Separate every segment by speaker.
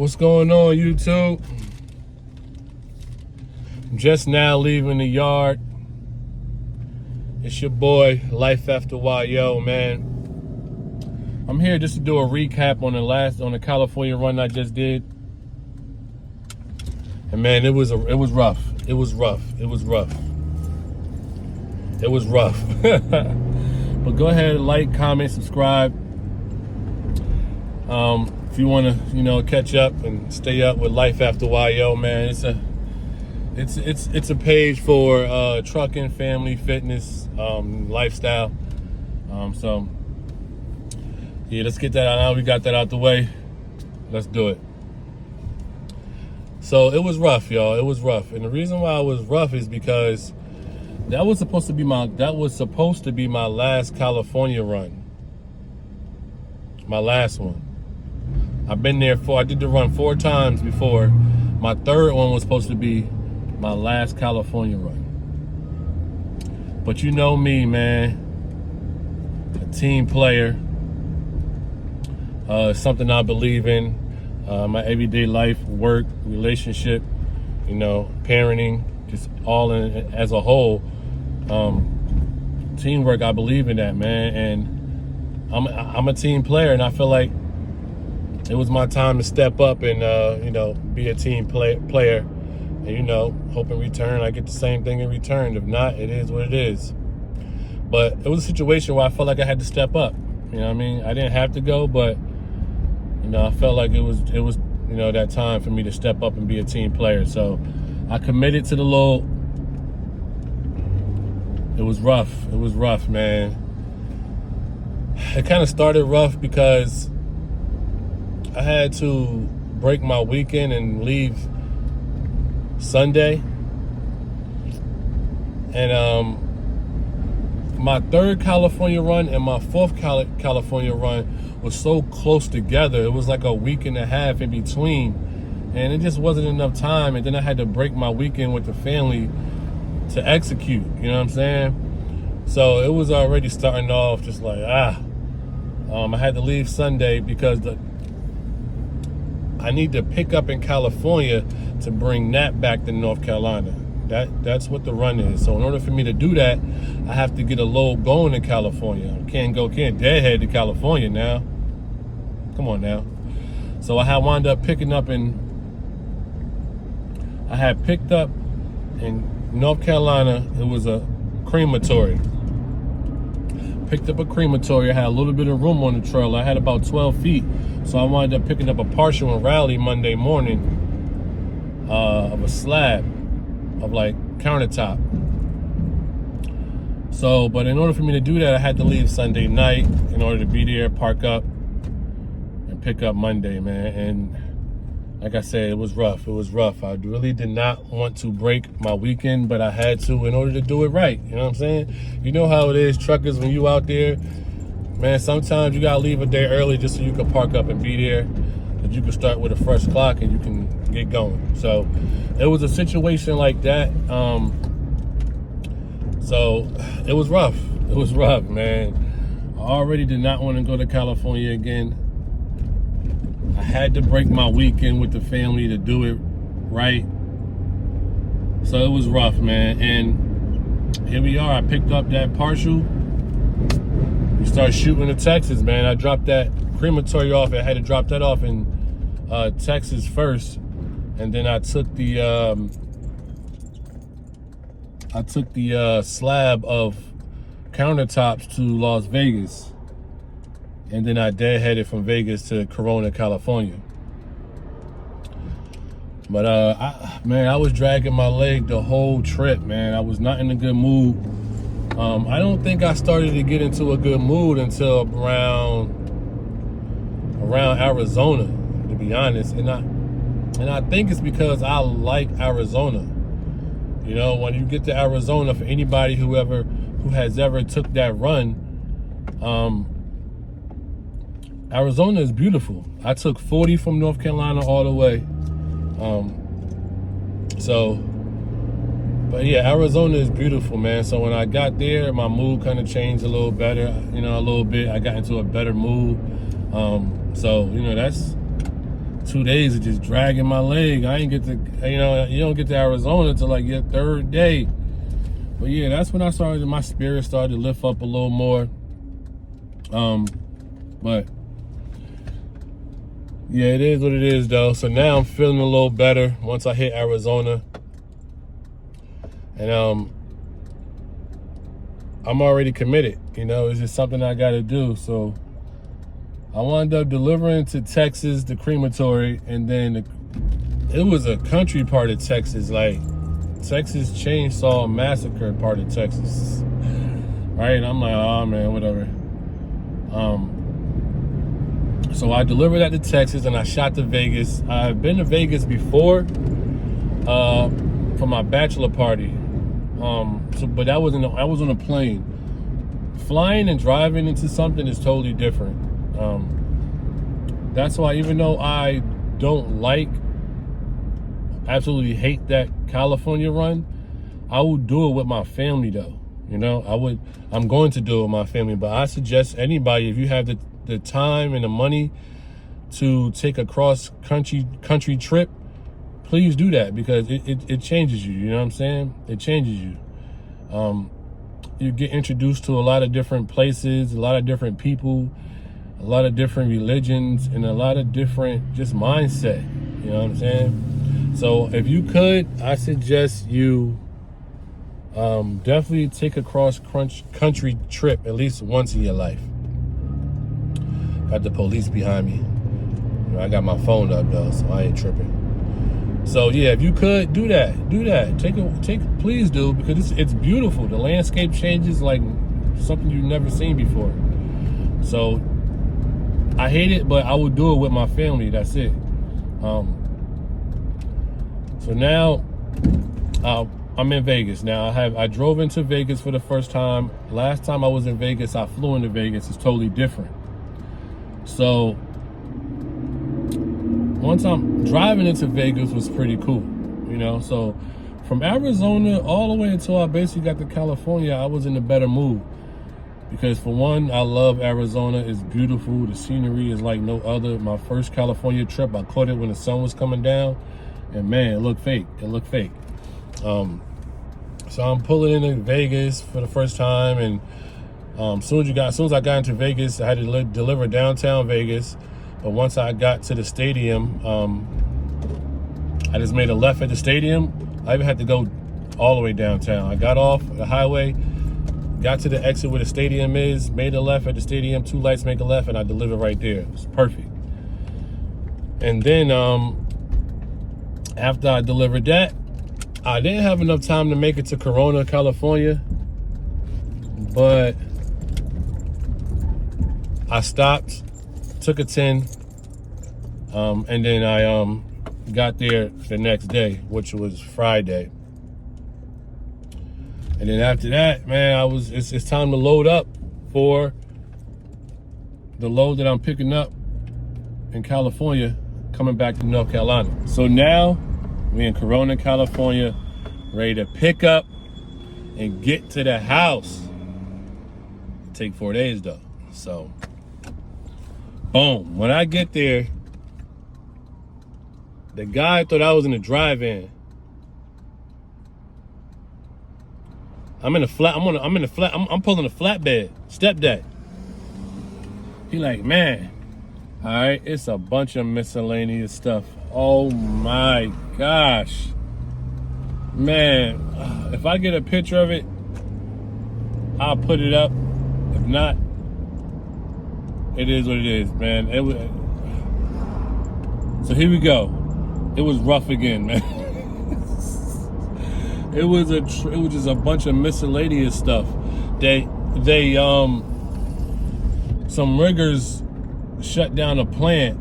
Speaker 1: What's going on, YouTube? I'm just now leaving the yard. It's your boy, Life After YO, man. I'm here just to do a recap on the California run I just did. And man, it was rough. It was rough. But go ahead, like, comment, subscribe. If you want to, catch up and stay up with Life After YO, man, it's a page for trucking, family, fitness, lifestyle. So yeah, let's get that out. Now we got that out the way. Let's do it. So it was rough, y'all. It was rough, and the reason why it was rough is because that was supposed to be my last California run. My last one. I did the run 4 times before. My third one was supposed to be my last California run. But you know me, man. A team player. Something I believe in. My everyday life, work, relationship, parenting, just all in as a whole. Teamwork, I believe in that, man. And I'm a team player, and I feel like it was my time to step up and be a team player, and hope in return I get the same thing in return. If not, it is what it is. But it was a situation where I felt like I had to step up. You know what I mean? I didn't have to go, but I felt like it was that time for me to step up and be a team player. So I committed to the load. It was rough, man. It kind of started rough because I had to break my weekend and leave Sunday. And my third California run and my fourth California run was so close together. It was like a week and a half in between, and it just wasn't enough time. And then I had to break my weekend with the family to execute, you know what I'm saying? So it was already starting off just like, I had to leave Sunday because I need to pick up in California to bring Nat back to North Carolina. That's what the run is. So in order for me to do that, I have to get a load going in California. I can't deadhead to California now. Come on now. So I wound up picking up in North Carolina. It was a crematory. Picked up a crematory. I had a little bit of room on the trailer. I had about 12 feet. So I wound up picking up a partial in Raleigh Monday morning of a slab of like countertop. So, but in order for me to do that, I had to leave Sunday night in order to be there, park up, and pick up Monday, man. And like I said, it was rough. I really did not want to break my weekend, but I had to in order to do it right. You know what I'm saying? You know how it is, truckers, when you out there, man, sometimes you gotta leave a day early just so you can park up and be there, that you can start with a fresh clock and you can get going. So it was a situation like that. So it was rough. It was rough, man. I already did not want to go to California again. I had to break my weekend with the family to do it right. So it was rough, man. And here we are. I picked up that partial. We started shooting to Texas, man. I dropped that crematory off. I had to drop that off in Texas first, and then I took the slab of countertops to Las Vegas, and then I deadheaded from Vegas to Corona, California. But I was dragging my leg the whole trip, man. I was not in a good mood. I don't think I started to get into a good mood until around Arizona, to be honest. And I think it's because I like Arizona. When you get to Arizona, for anybody who has ever took that run, Arizona is beautiful. I took 40 from North Carolina all the way. But yeah, Arizona is beautiful, man. So when I got there, my mood kind of changed a little better, a little bit. I got into a better mood. So, 2 days of just dragging my leg. I ain't get to, you know, you don't get to Arizona until like your 3rd day. But yeah, that's when I started, my spirit started to lift up a little more. But yeah, it is what it is though. So now I'm feeling a little better once I hit Arizona. And I'm already committed, you know, it's just something I gotta do. So I wound up delivering to Texas, the crematory, and then it was a country part of Texas, like Texas Chainsaw Massacre part of Texas, right? And I'm like, oh man, whatever. So I delivered that to Texas and I shot to Vegas. I've been to Vegas before for my bachelor party. But I was on a plane. Flying and driving into something is totally different. That's why, even though I don't absolutely hate that California run, I would do it with my family though. You know, I'm going to do it with my family, but I suggest anybody, if you have the time and the money to take a cross country trip, please do that, because it changes you, you know what I'm saying? It changes you. You get introduced to a lot of different places, a lot of different people, a lot of different religions, and a lot of different just mindset, you know what I'm saying? So if you could, I suggest you definitely take a cross country trip at least once in your life. Got the police behind me. You know, I got my phone up though, so I ain't tripping. So yeah, if you could do that. Please do, because it's beautiful. The landscape changes like something you've never seen before. So I hate it, but I would do it with my family. That's it. So now I'm in Vegas. Now I drove into Vegas for the first time. Last time I was in Vegas, I flew into Vegas. It's totally different. So once I'm driving into Vegas was pretty cool, you know. So from Arizona all the way until I basically got to California, I was in a better mood, because for one, I love Arizona. It's beautiful. The scenery is like no other. My first California trip, I caught it when the sun was coming down, and man, it looked fake. So I'm pulling into Vegas for the first time, and as soon as I got into Vegas, I had to deliver downtown Vegas. But once I got to the stadium, I just made a left at the stadium. I even had to go all the way downtown. I got off the highway, got to the exit where the stadium is, made a left at the stadium, 2 lights, make a left, and I delivered right there. It was perfect. And then after I delivered that, I didn't have enough time to make it to Corona, California, but I stopped, took a 10, and then I got there the next day, which was Friday. And then after that, man, it's time to load up for the load that I'm picking up in California, coming back to North Carolina. So now we're in Corona, California, ready to pick up and get to the house. Take 4 days though. So boom, when I get there, the guy thought I was in the drive-in. I'm pulling a flatbed, step deck. He like, man, all right, it's a bunch of miscellaneous stuff. Oh my gosh. Man, if I get a picture of it, I'll put it up. If not, it is what it is, man. So here we go. It was rough again, man. It was just a bunch of miscellaneous stuff. Some riggers shut down a plant,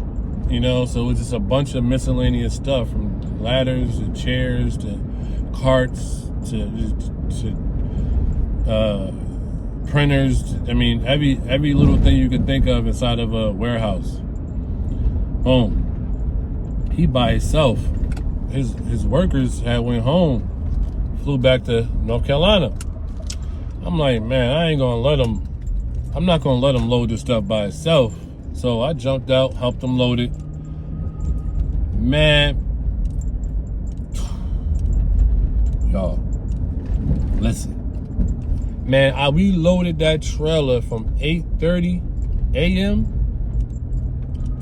Speaker 1: you know, so it was just a bunch of miscellaneous stuff, from ladders to chairs to carts to printers. I mean, every little thing you could think of inside of a warehouse. Boom. He by himself. His workers had went home, flew back to North Carolina. I'm like, man, I'm not gonna let him load this stuff by himself. So I jumped out, helped him load it. Man, y'all, listen. Man, we loaded that trailer from 8:30 a.m.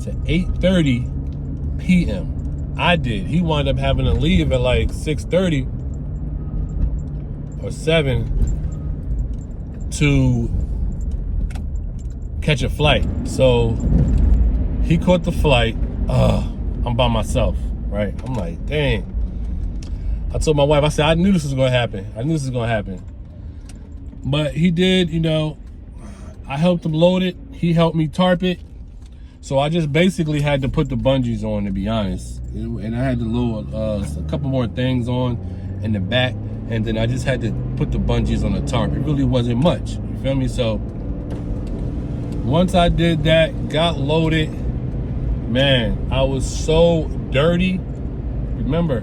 Speaker 1: to 8:30 p.m. I did. He wound up having to leave at like 6:30 or 7 to catch a flight. So he caught the flight. I'm by myself, right? I'm like, dang. I told my wife, I said, I knew this was gonna happen. But he did, I helped him load it. He helped me tarp it. So I just basically had to put the bungees on, to be honest. And I had to load a couple more things on in the back. And then I just had to put the bungees on the tarp. It really wasn't much, you feel me? So once I did that, got loaded, man, I was so dirty. Remember,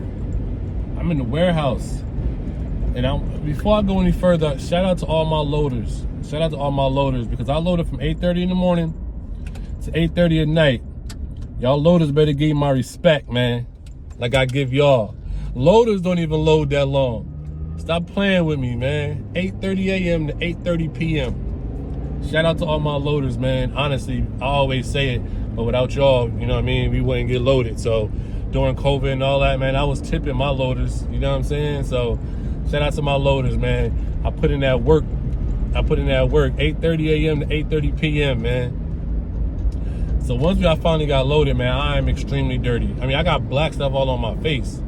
Speaker 1: I'm in the warehouse. And before I go any further, shout out to all my loaders. Because I loaded from 8:30 in the morning to 8:30 at night. Y'all loaders better give me my respect, man. Like I give y'all. Loaders don't even load that long. Stop playing with me, man. 8:30 a.m. to 8:30 p.m. Shout out to all my loaders, man. Honestly, I always say it, but without y'all, you know what I mean, we wouldn't get loaded. So during COVID and all that, man, I was tipping my loaders, you know what I'm saying? So shout out to my loaders, man. I put in that work. 8:30 a.m. to 8:30 p.m., man. So once I finally got loaded, man, I am extremely dirty. I mean, I got black stuff all on my face.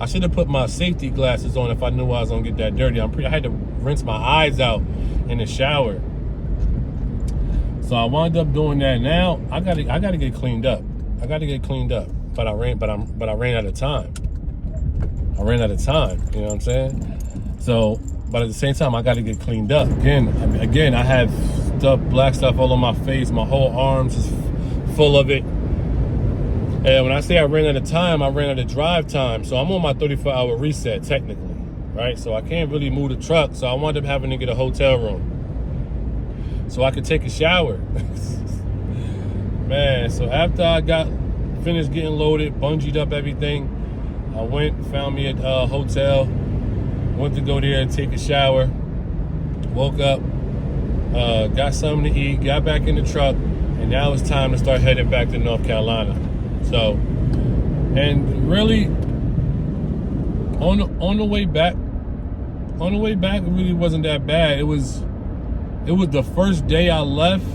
Speaker 1: I should have put my safety glasses on if I knew I was gonna get that dirty. I had to rinse my eyes out in the shower. So I wound up doing that. Now I gotta get cleaned up. But I ran out of time. You know what I'm saying? So, but at the same time, I gotta get cleaned up. Again, I have black stuff all on my face. My whole arms is full of it. And when I say I ran out of time, I ran out of drive time. So I'm on my 34-hour reset, technically, right? So I can't really move the truck. So I wound up having to get a hotel room so I could take a shower. Man, so after I got finished getting loaded, bungeed up everything, I found me a hotel, went to go there and take a shower, woke up, got something to eat, got back in the truck, and now it's time to start heading back to North Carolina. So, and really, on the way back, it really wasn't that bad. It was the first day I left.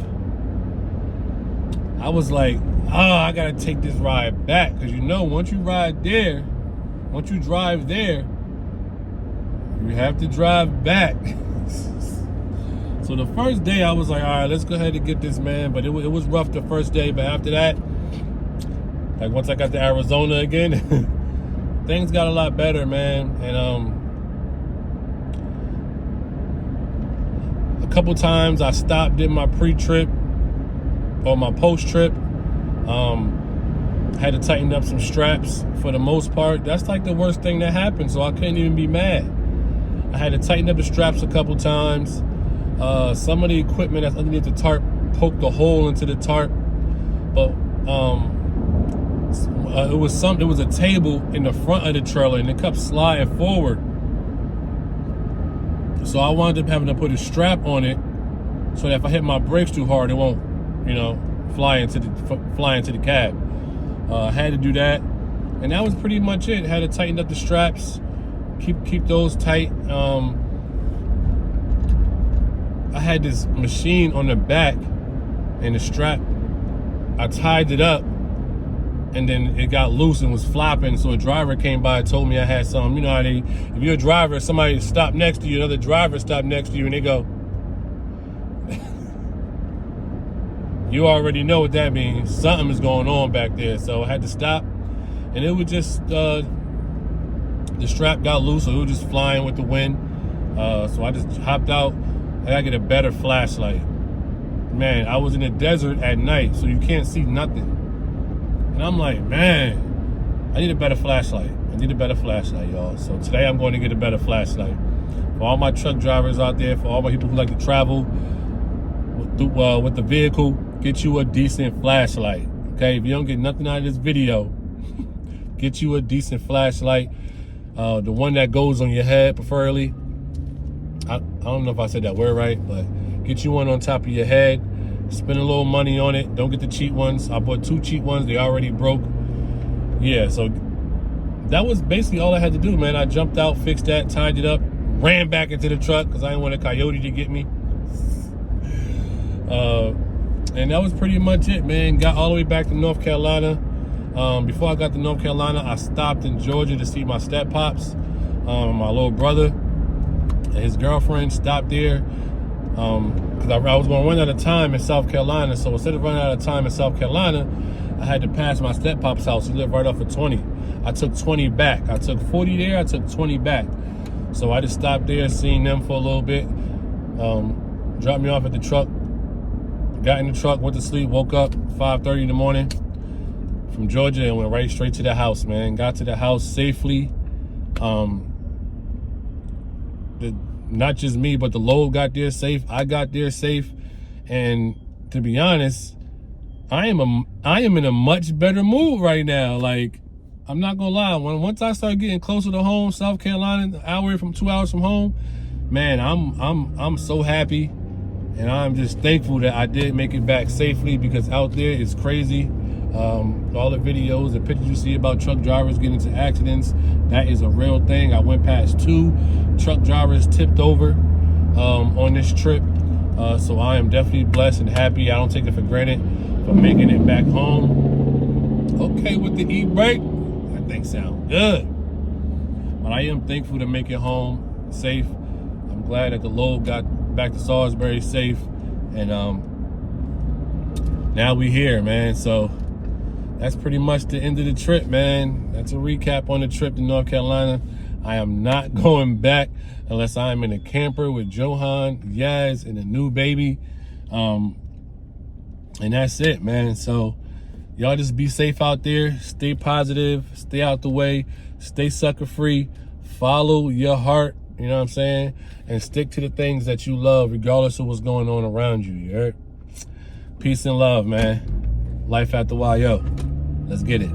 Speaker 1: I was like, I gotta take this ride back, because once you drive there, you have to drive back. So the first day I was like, all right, let's go ahead and get this, man. But it was rough the first day. But after that, like once I got to Arizona again, things got a lot better, man. And a couple times I stopped, did my pre-trip or my post-trip. Had to tighten up some straps for the most part. That's like the worst thing that happened, so I couldn't even be mad. I had to tighten up the straps a couple times. Some of the equipment that's underneath the tarp poked a hole into the tarp, but it was a table in the front of the trailer and it kept sliding forward. So I wound up having to put a strap on it so that if I hit my brakes too hard, it won't, fly into the cab. I had to do that, and that was pretty much it. Had to tighten up the straps, keep those tight. I had this machine on the back, and the strap, I tied it up, and then it got loose and was flopping. So a driver came by and told me I had some. You know how if you're a driver, somebody stopped next to you, another driver stopped next to you, and they go, you already know what that means. Something is going on back there. So I had to stop, and it was just, the strap got loose, so it was just flying with the wind. So I just hopped out. I gotta get a better flashlight. Man, I was in the desert at night, so you can't see nothing. And I'm like, man, I need a better flashlight. Y'all. So today I'm going to get a better flashlight. For all my truck drivers out there, for all my people who like to travel with the vehicle, get you a decent flashlight. Okay, if you don't get nothing out of this video, Get you a decent flashlight, the one that goes on your head, preferably. I don't know if I said that word right, but get you one on top of your head. Spend a little money on it. Don't get the cheap ones. I bought 2 cheap ones. They already broke. Yeah, so that was basically all I had to do, man. I jumped out, fixed that, tied it up, ran back into the truck because I didn't want a coyote to get me. And that was pretty much it, man. Got all the way back to North Carolina. Before I got to North Carolina, I stopped in Georgia to see my step pops, my little brother and his girlfriend. Stopped there because I was going to run out of time in South Carolina. So instead of running out of time in South Carolina, I had to pass my step pop's house. He lived right off of 20. I took 20 back. I took 40 there. I took 20 back. So I just stopped there, seen them for a little bit. Dropped me off at the truck. Got in the truck, went to sleep, woke up 5:30 in the morning from Georgia and went right straight to the house, man. Got to the house safely. Not just me, but the load got there safe. I got there safe. And to be honest, I am in a much better mood right now. Like, I'm not gonna lie. Once I start getting closer to home, South Carolina, an hour from 2 hours from home, man, I'm so happy. And I'm just thankful that I did make it back safely, because out there it's crazy. All the videos and pictures you see about truck drivers getting into accidents, that is a real thing. I went past 2 truck drivers tipped over on this trip. So I am definitely blessed and happy. I don't take it for granted for making it back home. Okay with the e-brake, that thing sounds good. But I am thankful to make it home safe. I'm glad that the load got back to Salisbury safe, and now we here, man. So that's pretty much the end of the trip, man. That's a recap on the trip to North Carolina. I am not going back unless I'm in a camper with Johan, Yaz, and a new baby. And that's it, man. So y'all just be safe out there. Stay positive. Stay out the way. Stay sucker free. Follow your heart. You know what I'm saying? And stick to the things that you love, regardless of what's going on around you. You heard? Peace and love, man. Life after YO. Let's get it.